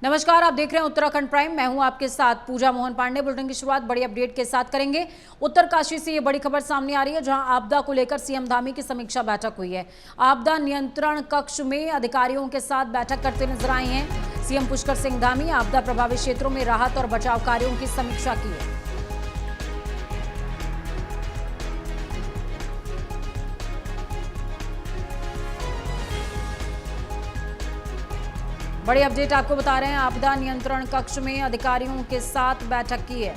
नमस्कार, आप देख रहे हैं उत्तराखंड प्राइम। मैं हूं आपके साथ पूजा मोहन पांडे। बुलेटिन की शुरुआत बड़ी अपडेट के साथ करेंगे। उत्तरकाशी से ये बड़ी खबर सामने आ रही है, जहां आपदा को लेकर सीएम धामी की समीक्षा बैठक हुई है। आपदा नियंत्रण कक्ष में अधिकारियों के साथ बैठक करते नजर आए हैं सीएम पुष्कर सिंह धामी। आपदा प्रभावित क्षेत्रों में राहत और बचाव कार्यों की समीक्षा की है। बड़ी अपडेट आपको बता रहे हैं, आपदा नियंत्रण कक्ष में अधिकारियों के साथ बैठक की है।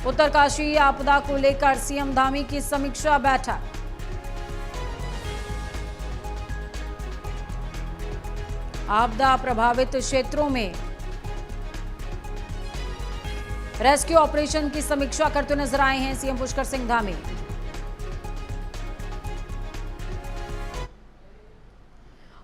उत्तरकाशी आपदा को लेकर सीएम धामी की समीक्षा बैठक। आपदा प्रभावित क्षेत्रों में रेस्क्यू ऑपरेशन की समीक्षा करते नजर आए हैं सीएम पुष्कर सिंह धामी।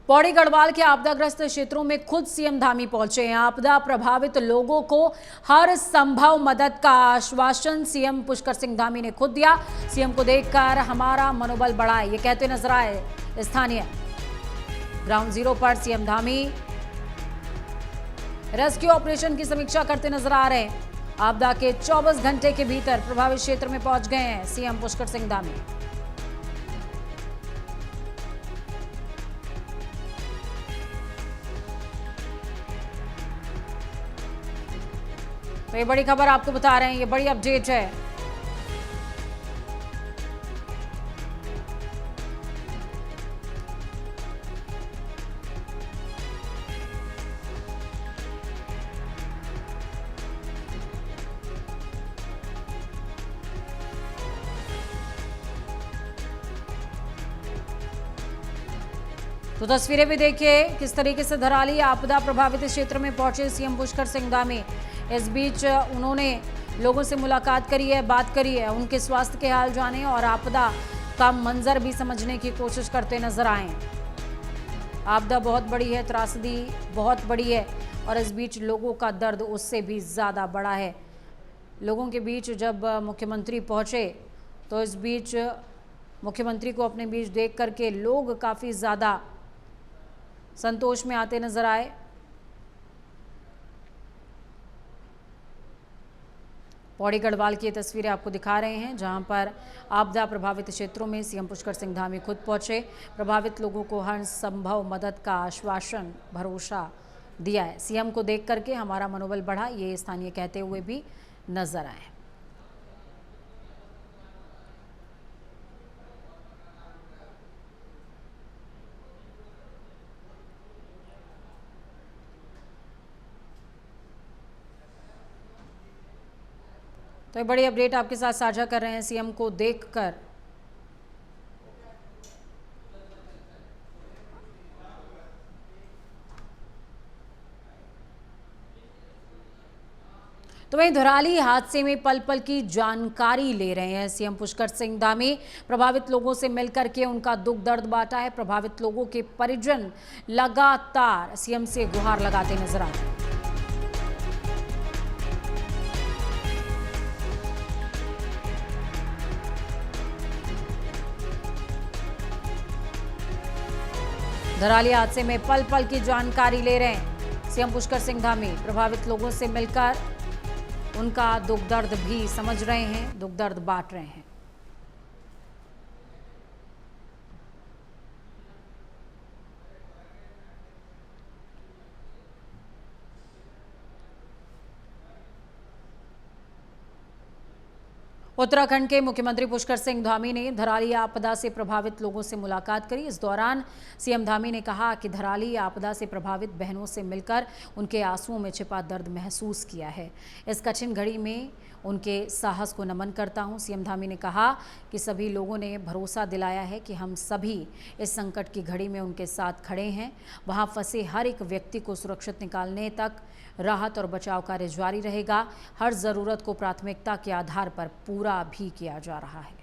पौड़ी गढ़वाल के आपदाग्रस्त क्षेत्रों में खुद सीएम धामी पहुंचे हैं। आपदा प्रभावित लोगों को हर संभव मदद का आश्वासन सीएम पुष्कर सिंह धामी ने खुद दिया। सीएम को देखकर हमारा मनोबल बढ़ा है, ये कहते नजर आए स्थानीय। ग्राउंड जीरो पर सीएम धामी रेस्क्यू ऑपरेशन की समीक्षा करते नजर आ रहे हैं। आपदा के 24 घंटे के भीतर प्रभावित क्षेत्र में पहुंच गए हैं सीएम पुष्कर सिंह धामी। तो ये बड़ी खबर आपको बता रहे हैं, ये बड़ी अपडेट है। तो तस्वीरें भी देखिए किस तरीके से धराली आपदा प्रभावित क्षेत्र में पहुंचे सीएम पुष्कर सिंह धामी। इस बीच उन्होंने लोगों से मुलाकात करी है, बात करी है, उनके स्वास्थ्य के हाल जाने और आपदा का मंजर भी समझने की कोशिश करते नजर आए। आपदा बहुत बड़ी है, त्रासदी बहुत बड़ी है और इस बीच लोगों का दर्द उससे भी ज़्यादा बड़ा है। लोगों के बीच जब मुख्यमंत्री पहुंचे तो इस बीच मुख्यमंत्री को अपने बीच देख करके लोग काफ़ी ज़्यादा संतोष में आते नजर आए। पौड़ी गढ़वाल की तस्वीरें आपको दिखा रहे हैं, जहां पर आपदा प्रभावित क्षेत्रों में सीएम पुष्कर सिंह धामी खुद पहुंचे। प्रभावित लोगों को हर संभव मदद का आश्वासन, भरोसा दिया है। सीएम को देख करके हमारा मनोबल बढ़ा, ये स्थानीय कहते हुए भी नजर आए। तो ये बड़ी अपडेट आपके साथ साझा कर रहे हैं सीएम को देखकर। तो वहीं धराली हादसे में पल पल की जानकारी ले रहे हैं सीएम पुष्कर सिंह धामी। प्रभावित लोगों से मिलकर के उनका दुख दर्द बांटा है। प्रभावित लोगों के परिजन लगातार सीएम से गुहार लगाते नजर आ रहे हैं। धराली हादसे में पल पल की जानकारी ले रहे हैं सीएम पुष्कर सिंह धामी। प्रभावित लोगों से मिलकर उनका दुख दर्द भी समझ रहे हैं, दुख दर्द बांट रहे हैं। उत्तराखंड के मुख्यमंत्री पुष्कर सिंह धामी ने धराली आपदा से प्रभावित लोगों से मुलाकात करी। इस दौरान सीएम धामी ने कहा कि धराली आपदा से प्रभावित बहनों से मिलकर उनके आंसुओं में छिपा दर्द महसूस किया है। इस कठिन घड़ी में उनके साहस को नमन करता हूं। सीएम धामी ने कहा कि सभी लोगों ने भरोसा दिलाया है कि हम सभी इस संकट की घड़ी में उनके साथ खड़े हैं। वहां फंसे हर एक व्यक्ति को सुरक्षित निकालने तक राहत और बचाव कार्य जारी रहेगा। हर ज़रूरत को प्राथमिकता के आधार पर पूरा भी किया जा रहा है।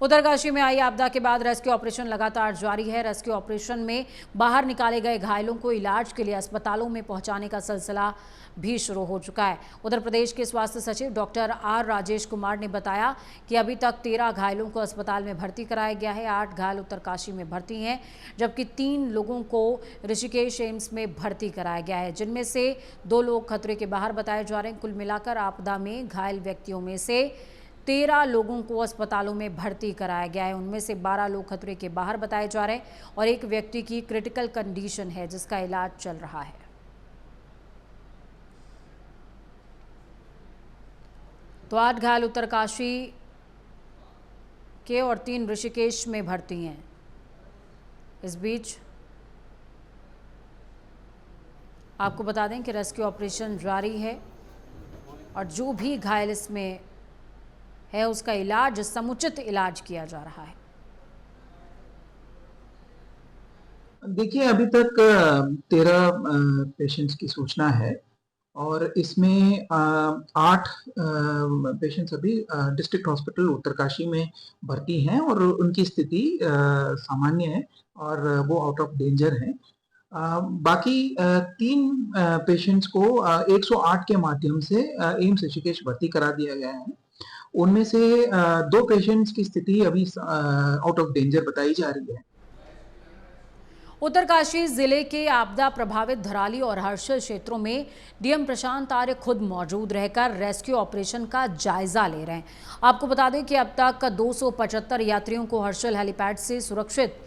उत्तरकाशी में आई आपदा के बाद रेस्क्यू ऑपरेशन लगातार जारी है। रेस्क्यू ऑपरेशन में बाहर निकाले गए घायलों को इलाज के लिए अस्पतालों में पहुंचाने का सिलसिला भी शुरू हो चुका है। उत्तर प्रदेश के स्वास्थ्य सचिव डॉक्टर आर राजेश कुमार ने बताया कि अभी तक 13 घायलों को अस्पताल में भर्ती कराया गया है। 8 घायल उत्तरकाशी में भर्ती हैं, जबकि 3 लोगों को ऋषिकेश एम्स में भर्ती कराया गया है, जिनमें से 2 लोग खतरे के बाहर बताए जा रहे हैं। कुल मिलाकर आपदा में घायल व्यक्तियों में से 13 लोगों को अस्पतालों में भर्ती कराया गया है। उनमें से 12 लोग खतरे के बाहर बताए जा रहे हैं और एक व्यक्ति की क्रिटिकल कंडीशन है, जिसका इलाज चल रहा है। तो 8 घायल उत्तरकाशी के और 3 ऋषिकेश में भर्ती हैं। इस बीच आपको बता दें कि रेस्क्यू ऑपरेशन जारी है और जो भी घायल इसमें है उसका इलाज, समुचित इलाज किया जा रहा है। देखिए, अभी तक 13 पेशेंट्स की सूचना है और इसमें 8 पेशेंट्स अभी डिस्ट्रिक्ट हॉस्पिटल उत्तरकाशी में भर्ती हैं और उनकी स्थिति सामान्य है और वो आउट ऑफ डेंजर हैं। बाकी 3 पेशेंट्स को 108 के माध्यम से एम्स ऋषिकेश भर्ती करा दिया गया है। उनमें से 2 पेशेंट्स की स्थिति अभी आउट ऑफ डेंजर बताई जा रही है। उत्तरकाशी जिले के आपदा प्रभावित धराली और हर्षल क्षेत्रों में डीएम प्रशांत आर्य खुद मौजूद रहकर रेस्क्यू ऑपरेशन का जायजा ले रहे हैं। आपको बता दें कि अब तक 275 यात्रियों को हर्षल हेलीपैड से सुरक्षित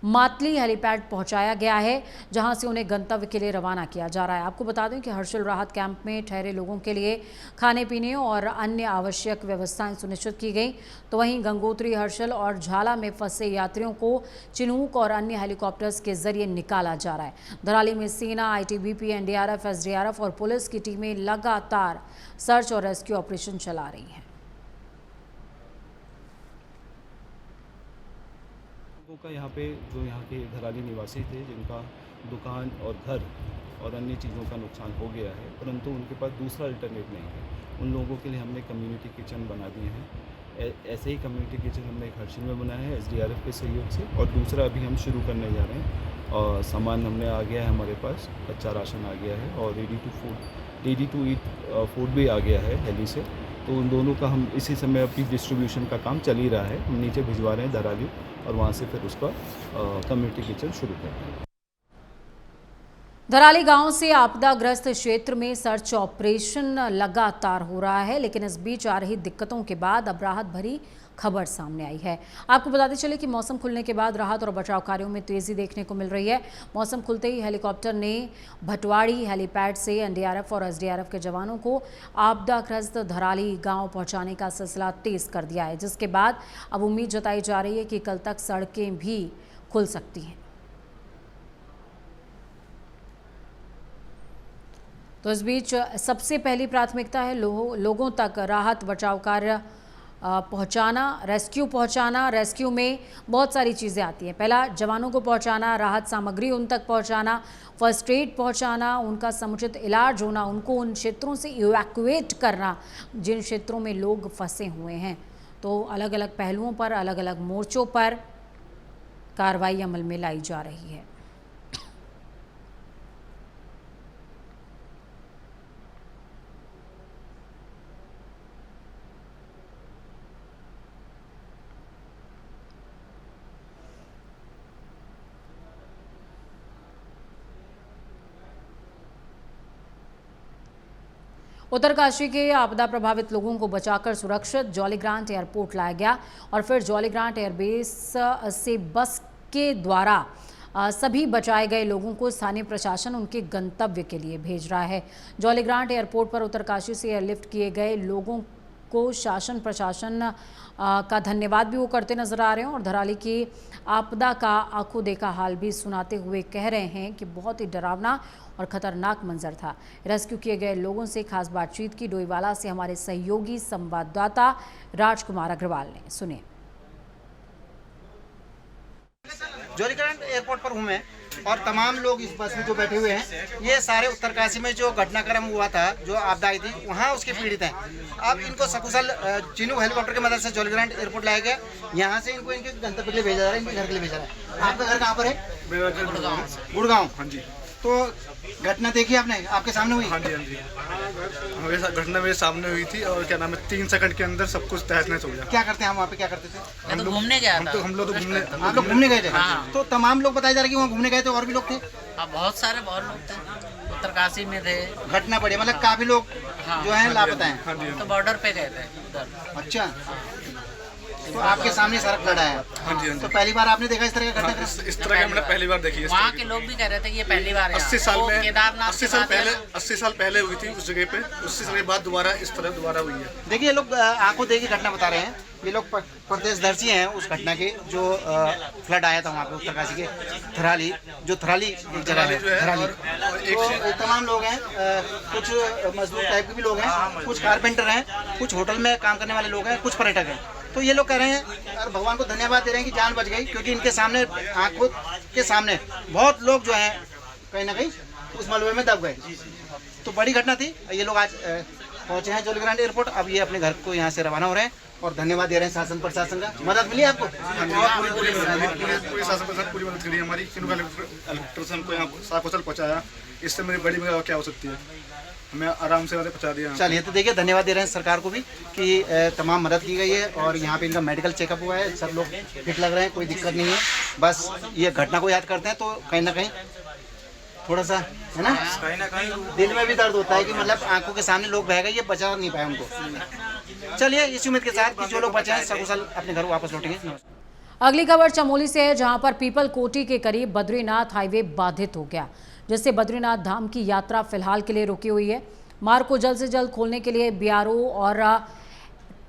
मातली हेलीपैड पहुंचाया गया है, जहां से उन्हें गंतव्य के लिए रवाना किया जा रहा है। आपको बता दें कि हर्षल राहत कैंप में ठहरे लोगों के लिए खाने पीने और अन्य आवश्यक व्यवस्थाएं सुनिश्चित की गई। तो वहीं गंगोत्री, हर्षल और झाला में फंसे यात्रियों को चिनूक और अन्य हेलीकॉप्टर्स के जरिए निकाला जा रहा है। धराली में सेना, आईटीबीपी, एनडीआरएफ, एसडीआरएफ और पुलिस की टीमें लगातार सर्च और रेस्क्यू ऑपरेशन चला रही हैं। का यहाँ पे जो यहाँ के धराली निवासी थे, जिनका दुकान और घर और अन्य चीज़ों का नुकसान हो गया है, परंतु उनके पास दूसरा अल्टरनेट नहीं है, उन लोगों के लिए हमने कम्युनिटी किचन बना दिए हैं। ऐसे ही कम्युनिटी किचन हमने एक हर्षिल में बनाया है एसडीआरएफ के सहयोग से, और दूसरा अभी हम शुरू करने जा रहे हैं। और सामान हमने आ गया है, हमारे पास कच्चा राशन आ गया है और रेडी टू ईट फूड भी आ गया है हेली से। तो उन दोनों का हम इसी समय अभी डिस्ट्रीब्यूशन का काम चल ही रहा है। हम नीचे भिजवा रहे हैं धराली और वहाँ से फिर उसका कम्युनिटी किचन शुरू करते हैं। धराली गांव से आपदाग्रस्त क्षेत्र में सर्च ऑपरेशन लगातार हो रहा है, लेकिन इस बीच आ रही दिक्कतों के बाद अब राहत भरी खबर सामने आई है। आपको बताते चले कि मौसम खुलने के बाद राहत और बचाव कार्यों में तेजी देखने को मिल रही है। मौसम खुलते ही हेलीकॉप्टर ने भटवाड़ी हेलीपैड से एनडीआरएफ और एसडीआरएफ के जवानों को आपदाग्रस्त धराली गांव पहुंचाने का सिलसिला तेज कर दिया है, जिसके बाद अब उम्मीद जताई जा रही है कि कल तक सड़कें भी खुल सकती हैं। तो इस बीच सबसे पहली प्राथमिकता है लोगों तक राहत बचाव कार्य पहुंचाना, रेस्क्यू पहुंचाना। रेस्क्यू में बहुत सारी चीज़ें आती हैं। पहला, जवानों को पहुंचाना, राहत सामग्री उन तक पहुंचाना, फर्स्ट एड पहुंचाना, उनका समुचित इलाज होना, उनको उन क्षेत्रों से इवैक्यूएट करना जिन क्षेत्रों में लोग फंसे हुए हैं। तो अलग अलग पहलुओं पर, अलग अलग मोर्चों पर कार्रवाई अमल में लाई जा रही है। उत्तरकाशी के आपदा प्रभावित लोगों को बचाकर सुरक्षित जॉलीग्रांट एयरपोर्ट लाया गया और फिर जॉलीग्रांट एयरबेस से बस के द्वारा सभी बचाए गए लोगों को स्थानीय प्रशासन उनके गंतव्य के लिए भेज रहा है। जॉलीग्रांट एयरपोर्ट पर उत्तरकाशी से एयरलिफ्ट किए गए लोगों को शासन प्रशासन का धन्यवाद भी वो करते नजर आ रहे हैं और धराली की आपदा का आंखों देखा हाल भी सुनाते हुए कह रहे हैं कि बहुत ही डरावना और खतरनाक मंजर था। रेस्क्यू किए गए लोगों से खास बातचीत की डोईवाला से हमारे सहयोगी संवाददाता राजकुमार अग्रवाल ने। सुनिए। जॉलीग्रांट एयरपोर्ट पर हूँ मैं और तमाम लोग इस बस में जो बैठे हुए हैं ये सारे उत्तरकाशी में जो घटनाक्रम हुआ था, जो आपदा आई थी, वहाँ उसके पीड़ित हैं। अब इनको सकुशल चिनूक हेलीकॉप्टर की मदद से जॉली ग्रांट एयरपोर्ट लाया गया। यहाँ से इनको इनके गंतव्य के लिए भेजा जा रहा है, इनके घर के लिए भेजा जा रहा है। आपका घर कहाँ पर है? मेरा घर गुड़गांव। हाँ जी। तो घटना देखी आपने, आपके सामने हुई? हाँ जी, हाँ जी। हमारे साथ घटना मेरे सामने हुई थी और क्या नाम है, 3 सेकंड के अंदर सब कुछ तहस नहस हो गया। क्या करते हैं हम वहाँ पे, क्या करते थे? मैं तो घूमने गया था। हम लोग तो घूमने, आप लोग घूमने गए थे? हाँ। तो तमाम लोग बताए जा रहे हैं कि वहाँ घूमने गए थे, और भी लोग थे? हाँ, बहुत लोग थे, उत्तरकाशी में थे। घटना बढ़ी, मतलब काफी लोग हाँ। जो है लापता हैं। हाँ जी, तो बॉर्डर पे गए थे उधर। अच्छा, तो आपके सामने सड़क लड़ा है। हाँ जी, हाँ तो जी। पहली बार आपने देखा इस तरह का घटना? इस तरह का मैंने पहली बार देखी है। वहाँ के लोग भी कह रहे थे कि ये पहली बार है। 80 साल में, केदारनाथ 80 साल पहले हुई थी उस जगह पे। उससे साल बाद दोबारा इस तरह दोबारा हुई है। देखिए, ये लोग आंखों देखी घटना बता रहे हैं। ये लोग प्रत्यक्षदर्शी हैं उस घटना के, जो फ्लड आया था वहाँ पे उत्तरकाशी के थराली, जो थराली एक जगह है, जो है, थराली। और एक तो तमाम लोग हैं, कुछ मजदूर टाइप के भी लोग हैं, कुछ कारपेंटर हैं, कुछ होटल में काम करने वाले लोग हैं, कुछ पर्यटक हैं। तो ये लोग कह रहे हैं और भगवान को धन्यवाद दे रहे हैं कि जान बच गई, क्योंकि इनके सामने, आंखों के सामने बहुत लोग जो हैं कहीं ना कहीं उस मलबे में दब गए। तो बड़ी घटना थी। ये लोग आज पहुंचे हैं जॉली ग्रांट एयरपोर्ट। अब ये अपने घर को यहाँ से रवाना हो रहे हैं और धन्यवाद दे रहे हैं शासन प्रशासन का। मदद मिली आपको? पूरी शासन प्रशासन पूरी मदद करी हमारी। चिनूक हेलीकॉप्टर से हमको यहाँ सकुशल पहुँचाया। इससे मेरी बड़ी मदद क्या हो सकती है, हमें आराम से पहुँचा दिया। चलिए, तो देखिए, धन्यवाद दे रहे हैं सरकार को भी कि तमाम मदद की गई है और यहाँ पे इनका मेडिकल चेकअप हुआ है। सब लोग फिट लग रहे हैं, कोई दिक्कत नहीं है। बस ये घटना को याद करते हैं तो कहीं ना कहीं थोड़ा सा, है ना, दिल में भी दर्द होता है कि मतलब आंखों के सामने लोग बह गए, ये बचा नहीं पाए उनको। चलिए, इस उम्मीद के साथ कि जो लोग बचे हैं सकुशल अपने घर वापस लौटेंगे। नमस्कार। अगली खबर चमोली से है, जहां पर पीपल कोटी के करीब बद्रीनाथ हाईवे बाधित हो गया, जिससे बद्रीनाथ धाम की यात्रा फिलहाल के लिए रुकी हुई है। मार्ग को जल्द से जल्द खोलने के लिए बीआरओ और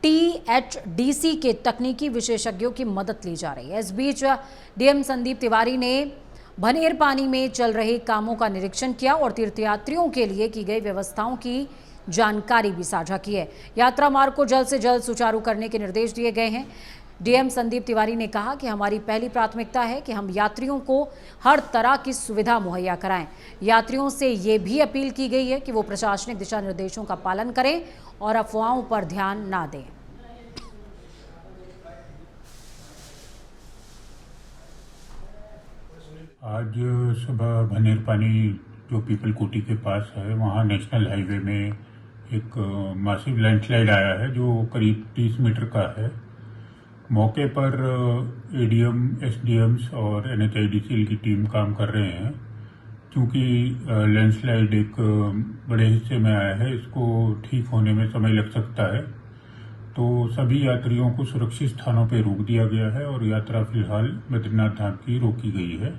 THDC के तकनीकी विशेषज्ञों की मदद ली जा रही है। इस बीच डीएम संदीप तिवारी ने भनेर पानी में चल रहे कामों का निरीक्षण किया और तीर्थयात्रियों के लिए की गई व्यवस्थाओं की जानकारी भी साझा की है। यात्रा मार्ग को जल्द से जल्द सुचारू करने के निर्देश दिए गए हैं। डीएम संदीप तिवारी ने कहा कि हमारी पहली प्राथमिकता है कि हम यात्रियों को हर तरह की सुविधा मुहैया कराएं। यात्रियों से ये भी अपील की गई है कि वो प्रशासनिक दिशा निर्देशों का पालन करें और अफवाहों पर ध्यान ना दें। आज सुबह भनेर पानी जो पीपल कोटी के पास है, वहाँ नेशनल हाईवे में एक मासिव लैंडस्लाइड आया है जो करीब 30 मीटर का है। मौके पर एडीएम, एसडीएम्स और NHIDCL की टीम काम कर रहे हैं। क्योंकि लैंडस्लाइड एक बड़े हिस्से में आया है, इसको ठीक होने में समय लग सकता है, तो सभी यात्रियों को सुरक्षित स्थानों पर रोक दिया गया है और यात्रा फिलहाल बद्रीनाथ धाम की रोकी गई है।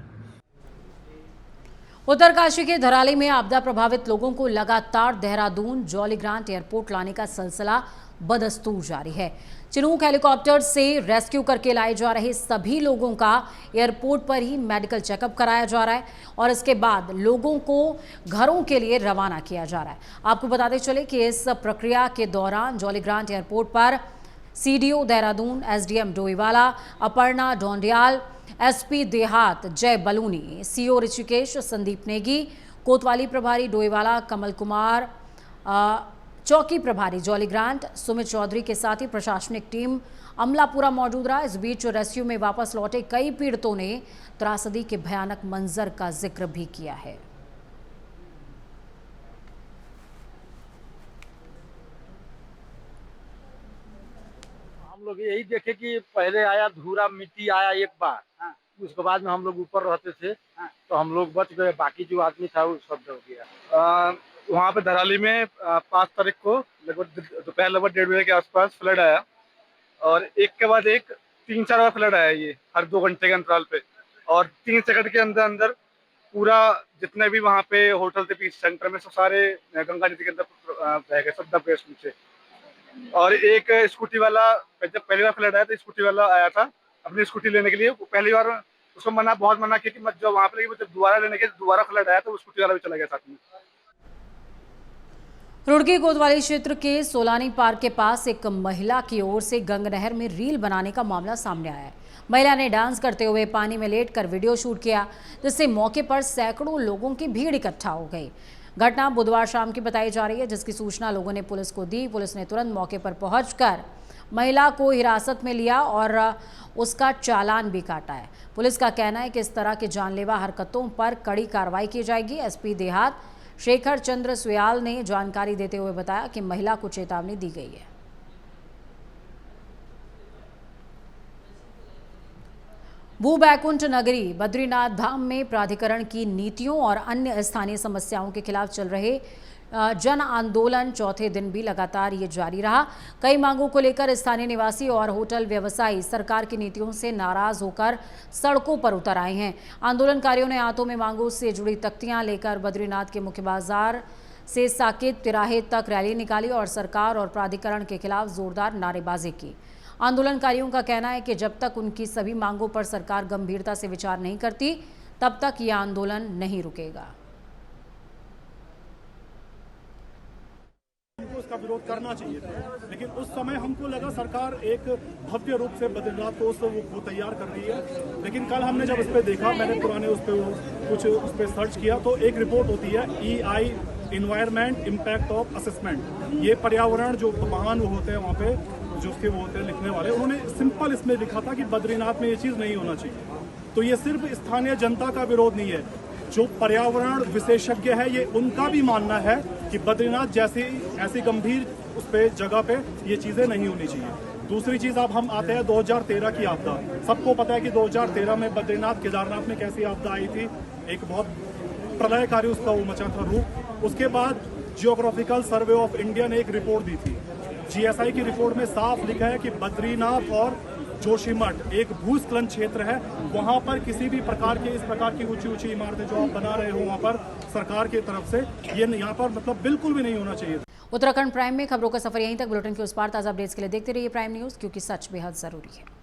उत्तरकाशी के धराली में आपदा प्रभावित लोगों को लगातार देहरादून जॉली ग्रांट एयरपोर्ट लाने का सिलसिला बदस्तूर जारी है। चिनूक हेलीकॉप्टर से रेस्क्यू करके लाए जा रहे सभी लोगों का एयरपोर्ट पर ही मेडिकल चेकअप कराया जा रहा है और इसके बाद लोगों को घरों के लिए रवाना किया जा रहा है। आपको बताते चले कि इस प्रक्रिया के दौरान जॉली ग्रांट एयरपोर्ट पर CDO Dehradun, SDM Doiwala, Aparna Dhoundiyal, SP देहात जय बलूनी, CO ऋषिकेश संदीप नेगी, कोतवाली प्रभारी डोईवाला कमल कुमार, चौकी प्रभारी जॉली ग्रांट सुमित चौधरी के साथ ही प्रशासनिक टीम अमलापुरा मौजूद रहा। इस बीच रेस्क्यू में वापस लौटे कई पीड़ितों ने त्रासदी के भयानक मंजर का जिक्र भी किया है। हम लोग यही देखे कि पहले आया धूरा मिट्टी आया एक बार, उसके बाद में हम लोग ऊपर रहते थे, तो हम लोग बच गए, बाकी जो आदमी था वो सब डर गया। वहाँ पे धराली में 5 तारीख को लगभग दोपहर लगभग 1:30 बजे के आसपास फ्लड आया और एक के बाद एक 3-4 बार फ्लड आया, ये हर 2 घंटे के अंतराल पे, और 3 सेकंड के अंदर अंदर पूरा जितने भी वहाँ पे होटल थे बीच सेंटर में सब सारे गंगा नदी के अंदर बह गए, सब दब गए नीचे। और एक स्कूटी वाला, जब पहली बार फ्लड आया तो स्कूटी वाला आया था अपनी स्कूटी लेने के लिए, पहली बार उसको बहुत मना किया कि मत जाओ वहाँ पे, लेकिन जब दोबारा लेने के दोबारा फ्लड आया तो स्कूटी वाला भी चला गया साथ में। रुड़की कोतवाली क्षेत्र के सोलानी पार्क के पास एक महिला की ओर से गंग नहर में रील बनाने का मामला सामने आया है। महिला ने डांस करते हुए पानी में लेटकर वीडियो शूट किया, जिससे मौके पर सैकड़ों लोगों की भीड़ इकट्ठा हो गई। घटना बुधवार शाम की बताई जा रही है, जिसकी सूचना लोगों ने पुलिस को दी। पुलिस ने तुरंत मौके पर पहुंचकर महिला को हिरासत में लिया और उसका चालान भी काटा है। पुलिस का कहना है कि इस तरह की जानलेवा हरकतों पर कड़ी कार्रवाई की जाएगी। एसपी देहात शेखर चंद्र सुयाल ने जानकारी देते हुए बताया कि महिला को चेतावनी दी गई है। भू बैकुंठ नगरी बद्रीनाथ धाम में प्राधिकरण की नीतियों और अन्य स्थानीय समस्याओं के खिलाफ चल रहे जन आंदोलन चौथे दिन भी लगातार ये जारी रहा। कई मांगों को लेकर स्थानीय निवासी और होटल व्यवसायी सरकार की नीतियों से नाराज होकर सड़कों पर उतर आए हैं। आंदोलनकारियों ने हाथों में मांगों से जुड़ी तख्तियां लेकर बद्रीनाथ के मुख्य बाजार से साकेत तिराहे तक रैली निकाली और सरकार और प्राधिकरण के खिलाफ जोरदार नारेबाजी की। आंदोलनकारियों का कहना है कि जब तक उनकी सभी मांगों पर सरकार गंभीरता से विचार नहीं करती, तब तक यह आंदोलन नहीं रुकेगा। हमको इसका विरोध करना चाहिए था, लेकिन उस समय हमको लगा सरकार एक भव्य रूप से बद्रीनाथ को वो तैयार कर रही है। लेकिन कल हमने जब इस पे देखा, मैंने पुराने उस पर सर्च किया, तो एक रिपोर्ट होती है EI environment impact of assessment. ये पर्यावरण जो महान वो होते हैं वहाँ पे जो उसके वो होते हैं लिखने वाले, उन्होंने सिंपल इसमें लिखा था कि बद्रीनाथ में ये चीज़ नहीं होना चाहिए। तो ये सिर्फ स्थानीय जनता का विरोध नहीं है, जो पर्यावरण विशेषज्ञ है ये उनका भी मानना है कि बद्रीनाथ जैसी ऐसी गंभीर उस पे जगह पे ये चीज़ें नहीं होनी चाहिए। दूसरी चीज़, अब हम आते हैं 2013 की आपदा। सबको पता है कि 2013 में बद्रीनाथ केदारनाथ में कैसी आपदा आई थी, एक बहुत प्रलयकारी उसका वो मचा था रूप। उसके बाद जियोग्राफिकल सर्वे ऑफ इंडिया ने एक रिपोर्ट दी थी। GSI की रिपोर्ट में साफ लिखा है कि बद्रीनाथ और जोशीमठ एक भूस्खलन क्षेत्र है, वहां पर किसी भी प्रकार के इस प्रकार की ऊंची ऊंची इमारतें जो आप बना रहे हो वहां पर सरकार की तरफ से ये यहाँ पर मतलब बिल्कुल भी नहीं होना चाहिए। उत्तराखंड प्राइम में खबरों का सफर यहीं तक। बुलेटिन के उस पार ताज़ा अपडेट्स के लिए देखते रहिए प्राइम न्यूज़, क्योंकि सच बेहद जरूरी है।